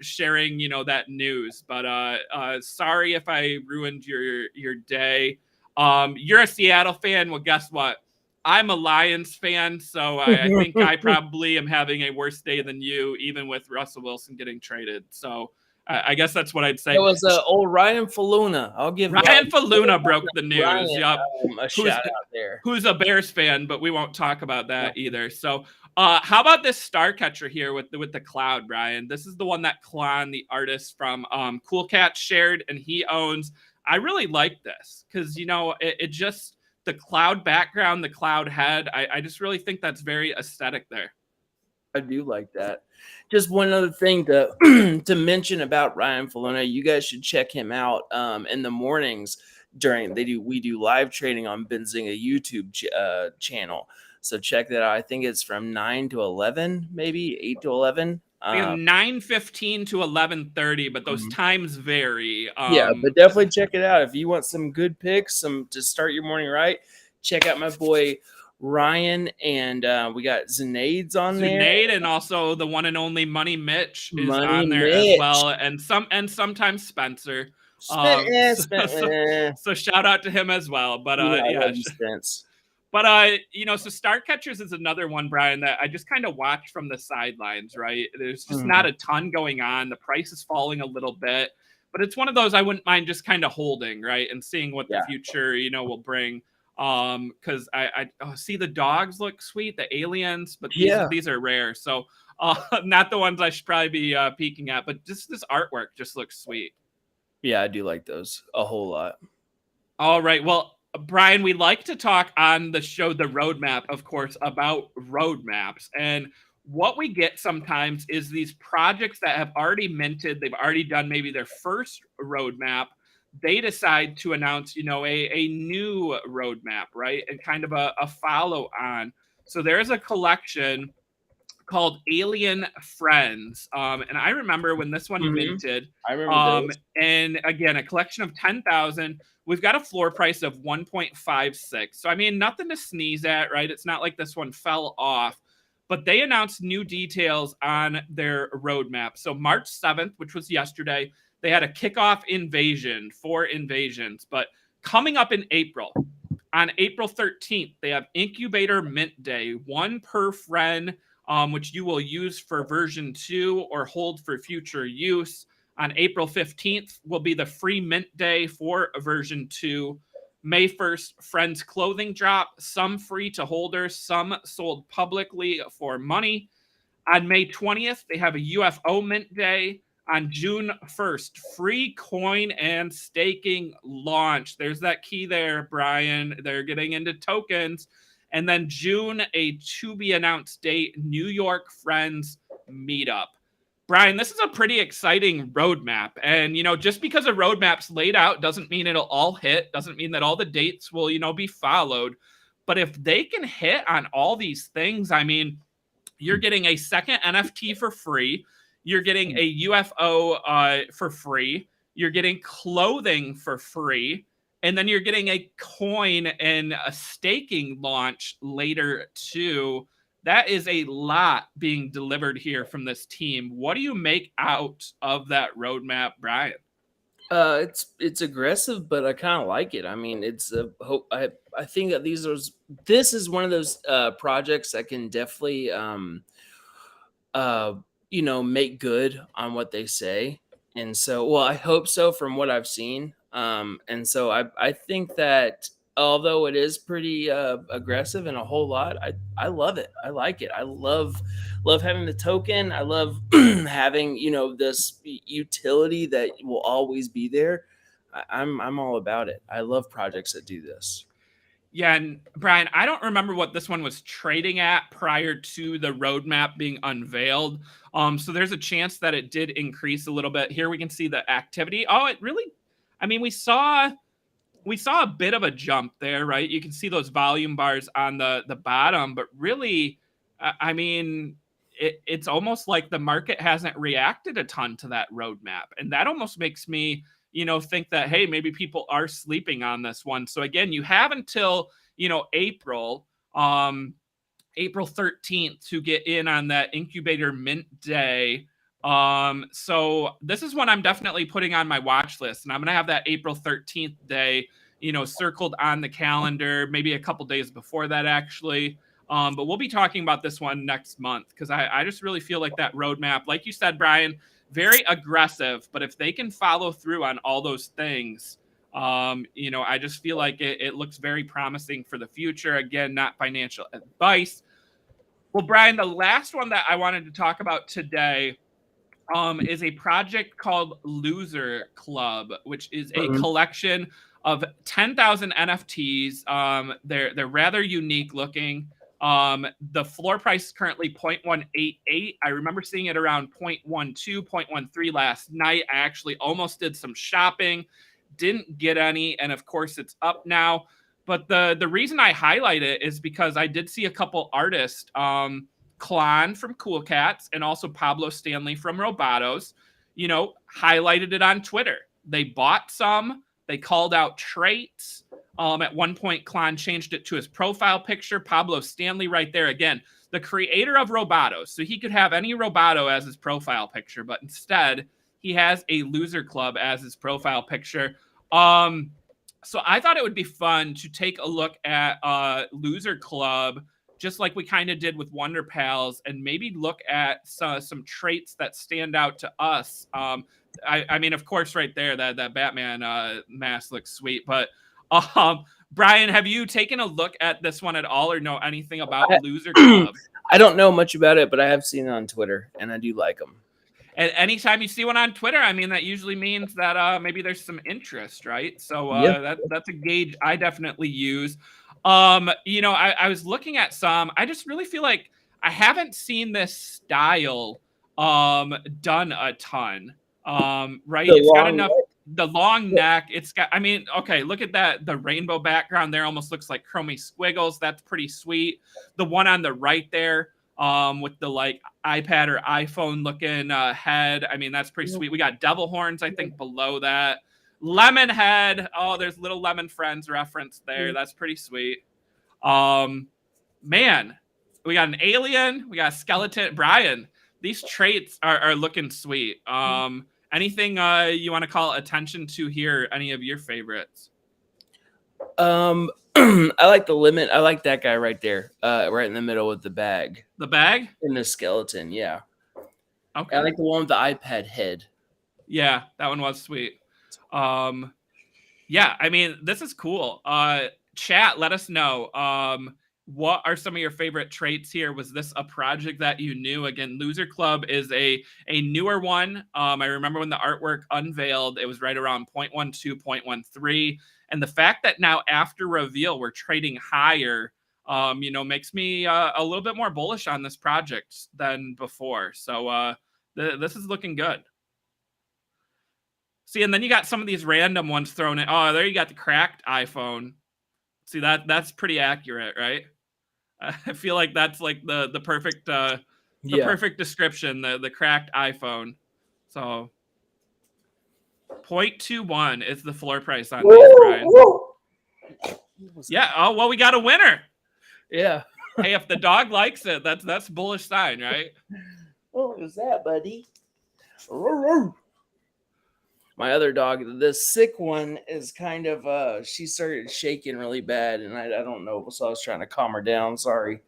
sharing that news. But sorry if I ruined your day. You're a Seattle fan. Well, guess what? I'm a Lions fan, so I think I probably am having a worse day than you, even with Russell Wilson getting traded. So I guess that's what I'd say. It was old Ryan Faluna. I'll give Ryan Faluna broke the news. Ryan, yep. A shout out there. Who's a Bears fan, but we won't talk about that either. So how about this star catcher here with the cloud, Brian? This is the one that Klon, the artist from Cool Cat, shared, and he owns. I really like this because, it just, the cloud background, the cloud head, I just really think that's very aesthetic there. I do like that. Just one other thing to to mention about Ryan Faluna, you guys should check him out in the mornings we do live trading on Benzinga YouTube channel. So check that out. I think it's from 9 to 11, maybe 8 to 11. 9:15 to 11:30, but those times vary. Yeah, but definitely check it out if you want some good picks, to start your morning right. Check out my boy Ryan, and we got Zunaid's on there. Zunaid, and also the one and only Money Mitch is on there as well, and sometimes Spencer. So shout out to him as well. But so Star Catchers is another one, Brian, that I just kind of watch from the sidelines, right? There's just not a ton going on. The price is falling a little bit, but it's one of those I wouldn't mind just kind of holding, right? And seeing what the future, will bring. Because I see the dogs look sweet, the aliens, but these are rare. So not the ones I should probably be peeking at, but just this artwork just looks sweet. Yeah, I do like those a whole lot. All right. Well, Brian, we like to talk on the show, The Roadmap, of course, about roadmaps. And what we get sometimes is these projects that have already minted, they've already done maybe their first roadmap. They decide to announce, a new roadmap, right? And kind of a follow on. So there's a collection called Alien Friends. And I remember when this one minted. I remember and again, a collection of 10,000. We've got a floor price of 1.56. So, I mean, nothing to sneeze at, right? It's not like this one fell off. But they announced new details on their roadmap. So March 7th, which was yesterday, they had a kickoff invasion, 4 invasions. But coming up in April, on April 13th, they have Incubator Mint Day, 1 per friend, which you will use for version 2 or hold for future use. On April 15th will be the free mint day for version 2. May 1st, Friends clothing drop, some free to holders, some sold publicly for money. On May 20th, they have a UFO mint day. On June 1st, free coin and staking launch. There's that key there, Brian. They're getting into tokens. And then June, a to-be-announced date, New York Friends meetup. Brian, this is a pretty exciting roadmap. And, just because a roadmap's laid out doesn't mean it'll all hit, doesn't mean that all the dates will, be followed. But if they can hit on all these things, I mean, you're getting a second NFT for free. You're getting a UFO for free. You're getting clothing for free. And then you're getting a coin and a staking launch later too. That is a lot being delivered here from this team. What do you make out of that roadmap, Brian? It's aggressive, but I kind of like it. I mean, it's I think that this is one of those projects that can definitely make good on what they say. And so, well, I hope so from what I've seen. And so I think that although it is pretty aggressive and a whole lot, I love it. I like it. I love having the token. I love having, you know, this utility that will always be there. I'm all about it. I love projects that do this. Yeah, and Brian, I don't remember what this one was trading at prior to the roadmap being unveiled. So there's a chance that it did increase a little bit. Here we can see the activity. Oh, it really, I mean, we saw a bit of a jump there, right? You can see those volume bars on the bottom, but really, I mean, it's almost like the market hasn't reacted a ton to that roadmap, and that almost makes me, think that, hey, maybe people are sleeping on this one. So again, you have until April, April 13th to get in on that incubator mint day. So this is one I'm definitely putting on my watch list, and I'm gonna have that April 13th day, circled on the calendar, maybe a couple days before that actually. But we'll be talking about this one next month because I just really feel like that roadmap, like you said, Brian, very aggressive. But if they can follow through on all those things, I just feel like it looks very promising for the future. Again, not financial advice. Well, Brian, the last one that I wanted to talk about today is a project called Loser Club, which is a collection of 10,000 NFTs. They're rather unique looking. The floor price is currently 0.188. I remember seeing it around 0.12, 0.13 last night. I actually almost did some shopping, didn't get any, and of course it's up now. But the reason I highlight it is because I did see a couple artists, Klon from Cool Cats and also Pablo Stanley from Robotos, highlighted it on Twitter. They bought some. They called out traits. At one point, Klon changed it to his profile picture. Pablo Stanley right there again, the creator of Robotos. So he could have any Roboto as his profile picture, but instead he has a Loser Club as his profile picture. So I thought it would be fun to take a look at Loser Club, just like we kind of did with Wonder Pals, and maybe look at some traits that stand out to us. I mean, of course, right there, that Batman mask looks sweet. But Brian, have you taken a look at this one at all, or know anything about Loser Club? I don't know much about it, but I have seen it on Twitter, and I do like them. And anytime you see one on Twitter, I mean, that usually means that maybe there's some interest, right? So that's a gauge I definitely use. I was looking at some. I just really feel like I haven't seen this style done a ton. Right? It's got enough. The long neck. It's got. I mean, okay. Look at that. The rainbow background there almost looks like chromey squiggles. That's pretty sweet. The one on the right there, with the like iPad or iPhone looking head. I mean, that's pretty sweet. We got devil horns, I think, below that. Lemon head. Oh, there's little Lemon Friends reference there. That's pretty sweet. Man, we got an alien. We got a skeleton. Brian, these traits are looking sweet. Anything you want to call attention to here? Any of your favorites? I like the limit. I like that guy right there, right in the middle with the bag. The bag? And the skeleton, yeah. Okay. I like the one with the iPad head. Yeah, that one was sweet. Yeah, I mean, this is cool. Chat, let us know. What are some of your favorite traits here? Was this a project that you knew? Again, Loser Club is a newer one. I remember when the artwork unveiled, it was right around 0.12, 0.13. And the fact that now after reveal, we're trading higher, makes me a little bit more bullish on this project than before. So this is looking good. See, and then you got some of these random ones thrown in. Oh, there you got the cracked iPhone. See, that's pretty accurate, right? I feel like that's like the perfect perfect description, the cracked iPhone. So 0.21 is the floor price on these, Brian. Yeah. Oh, well, we got a winner. Yeah. Hey, if the dog likes it, that's a bullish sign, right? What was that, buddy? My other dog, the sick one, is kind of she started shaking really bad, and I don't know, so I was trying to calm her down. Sorry.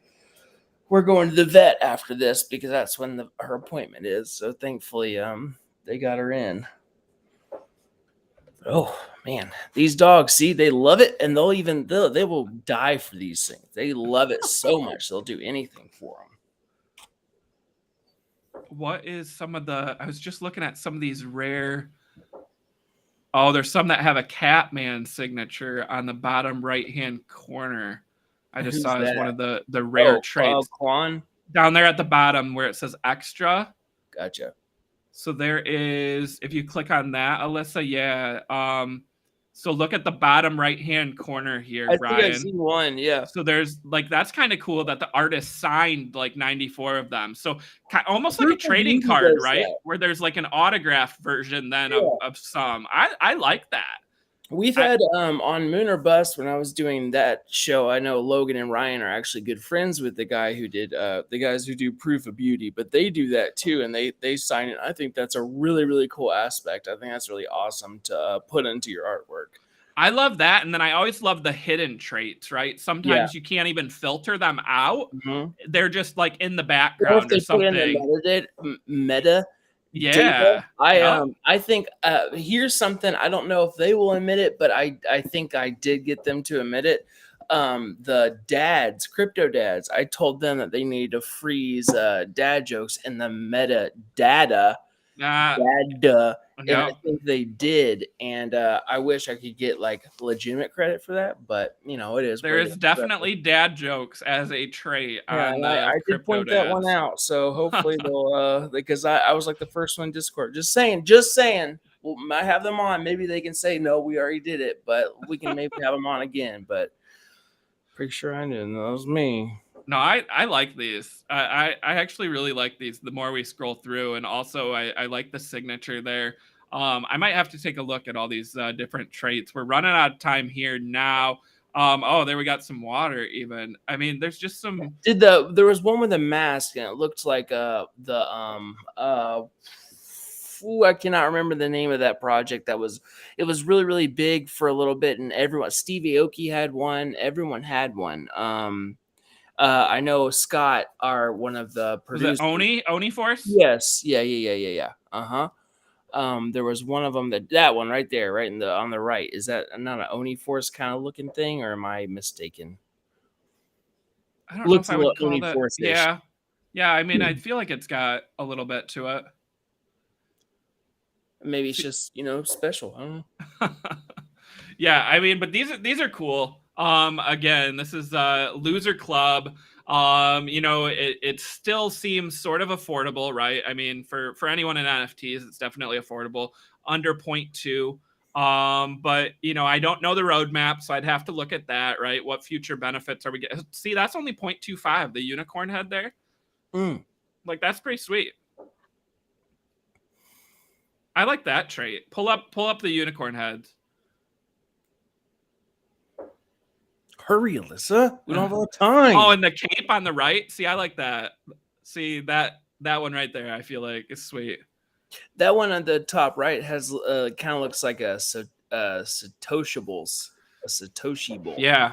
We're going to the vet after this because that's when her appointment is. So thankfully, they got her in. Oh Man, these dogs, see, they love it, and they will die for these things. They love it so much they'll do anything for them. What is some of the? I was just looking at some of these rare. Oh, there's some that have a Catman signature on the bottom right hand corner. I just Who's saw as one that? of the rare traits Quan. down there at the bottom where it says extra. Gotcha. So there is, if you click on that, Alyssa, yeah. So look at the bottom right hand corner here, I think I've Brian. seen one. Yeah. So there's like, that's kind of cool that the artist signed like 94 of them. So almost like a Proof of trading Beauty card, does right? that. Where there's like an autograph version then Yeah. of some. I like that. We've had on Moon or Bust when I was doing that show. I know Logan and Ryan are actually good friends with the guy who did the guys who do Proof of Beauty, but they do that too, and they sign it. I think that's a really, really cool aspect. I think that's really awesome to put into your artwork. I love that, and then I always love the hidden traits, right? Sometimes you can't even filter them out. Mm-hmm. They're just like in the Or if background they or put in something. the meta Yeah. data. I think here's something. I don't know if they will admit it, but I think I did get them to admit it. The dads, crypto dads, I told them that they need to freeze dad jokes in the metadata. And I think they did, and I wish I could get like legitimate credit for that, but you know, it is. There is definitely dad jokes as a trait on the I did crypto point that dads. one out, so hopefully they'll because I was like the first one in Discord. Just saying, we might have them on. Maybe they can say no, we already did it, but we can maybe have them on again. But pretty sure I didn't. That was me. No, I like these. I actually really like these the more we scroll through, and also I like the signature there. I might have to take a look at all these different traits. We're running out of time here now. Oh, there we got some water even. I mean, there's just some. There was one with a mask and it looked like I cannot remember the name of that project. It was really, really big for a little bit, and Steve Aoki had one. Everyone had one. I know Scott are one of the producers. Was it Oni Force? Yes. Yeah. There was one of them that one right there, right on the right. Is that not an Oni Force kind of looking thing, or am I mistaken? I don't know if I would call that. Force-ish. Yeah. I mean, I feel like it's got a little bit to it. Maybe it's just special. I don't know. Yeah, I mean, but these are cool. Again, this is Loser Club. It still seems sort of affordable, right? I mean, for anyone in NFTs, it's definitely affordable, under 0.2. But I don't know the roadmap, so I'd have to look at that, right? What future benefits are we getting? See, that's only 0.25, the unicorn head there. Like, that's pretty sweet. I like that trait. Pull up the unicorn heads. Hurry, Alyssa. We don't have a lot of time. Oh, and the cape on the right. See, I like that. See that one right there. I feel like is sweet. That one on the top right has kind of looks like a Satoshiables, a Satoshi bowl. Yeah.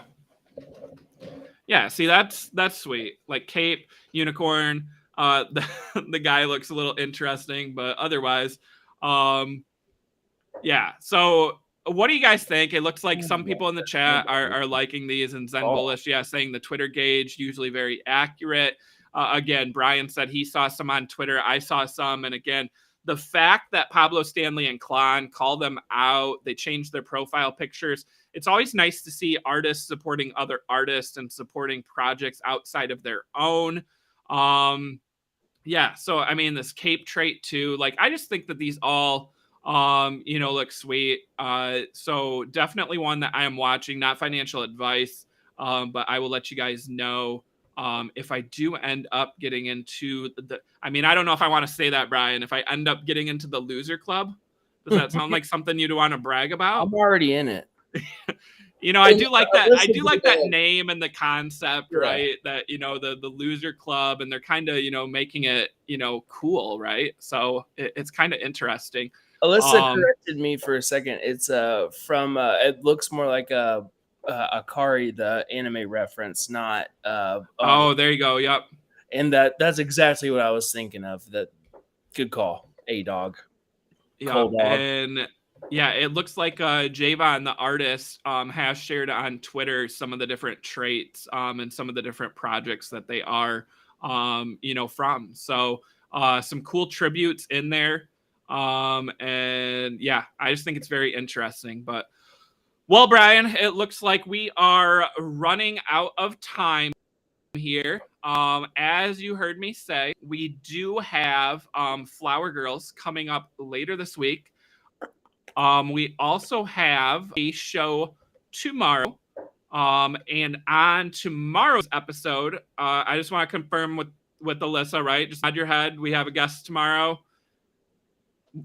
See, that's sweet. Like cape, unicorn. The guy looks a little interesting, but otherwise, yeah. So, what do you guys think? It looks like some people in the chat are liking these, and Zen Bullish, saying the Twitter gauge usually very accurate. Again, Brian said he saw some on Twitter. I saw some, and again, the fact that Pablo Stanley and Klon call them out, they changed their profile pictures. It's always nice to see artists supporting other artists and supporting projects outside of their own. So I mean, this cape trait too. Like, I just think that these all look sweet. So definitely one that I am watching, not financial advice, but I will let you guys know if I do end up getting into I don't know if I want to say that, Brian, if I end up getting into the Loser Club. Does that sound like something you'd want to brag about? I'm already in it. I do like that. I do like that name and the concept, right? That, the Loser Club, and they're kind of, making it, cool, right? So it's kind of interesting. Alyssa corrected me for a second. It's from it looks more like Akari, the anime reference, not oh, there you go. Yep. And that's exactly what I was thinking of. That good call. A dog. Yeah. And Yeah, it looks like Javon, the artist, has shared on Twitter some of the different traits and some of the different projects that they are, from. So some cool tributes in there. And yeah, I just think it's very interesting. But, well, Brian, it looks like we are running out of time here. As you heard me say, we do have Flower Girls coming up later this week. We also have a show tomorrow. And on tomorrow's episode, I just want to confirm with Alyssa, right? Just nod your head. We have a guest tomorrow.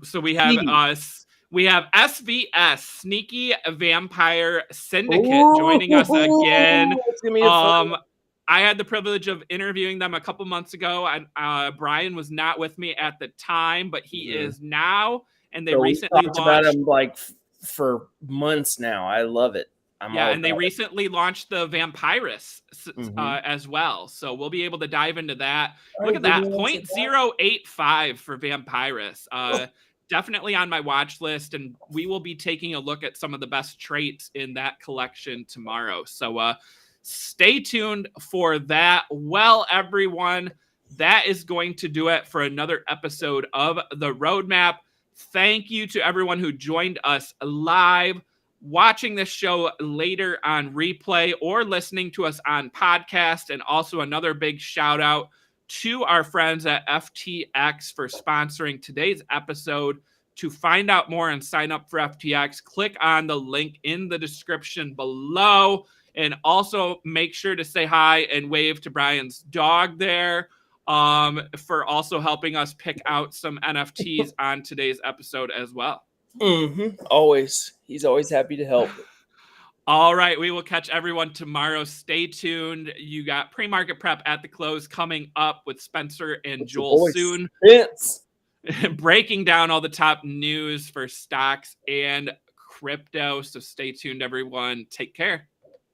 So we have us. We have SVS, Sneaky Vampire Syndicate, joining us again. It's gonna be a fun I had the privilege of interviewing them a couple months ago, and Brian was not with me at the time, but he is now. And they recently talked about him like for months now. I love it. And they recently launched the Vampirus as well. So we'll be able to dive into that. Look at that, 0.085 for Vampirus. Definitely on my watch list, and we will be taking a look at some of the best traits in that collection tomorrow. So stay tuned for that. Well, everyone, that is going to do it for another episode of The Roadmap. Thank you to everyone who joined us live, watching this show later on replay, or listening to us on podcast. And also another big shout out to our friends at FTX for sponsoring today's episode. To find out more and sign up for FTX, click on the link in the description below. And also make sure to say hi and wave to Brian's dog there, for also helping us pick out some NFTs on today's episode as well. Always. He's always happy to help. All right. We will catch everyone tomorrow. Stay tuned. You got pre-market prep at the close coming up with Spencer and Joel soon. Breaking down all the top news for stocks and crypto. So stay tuned, everyone. Take care.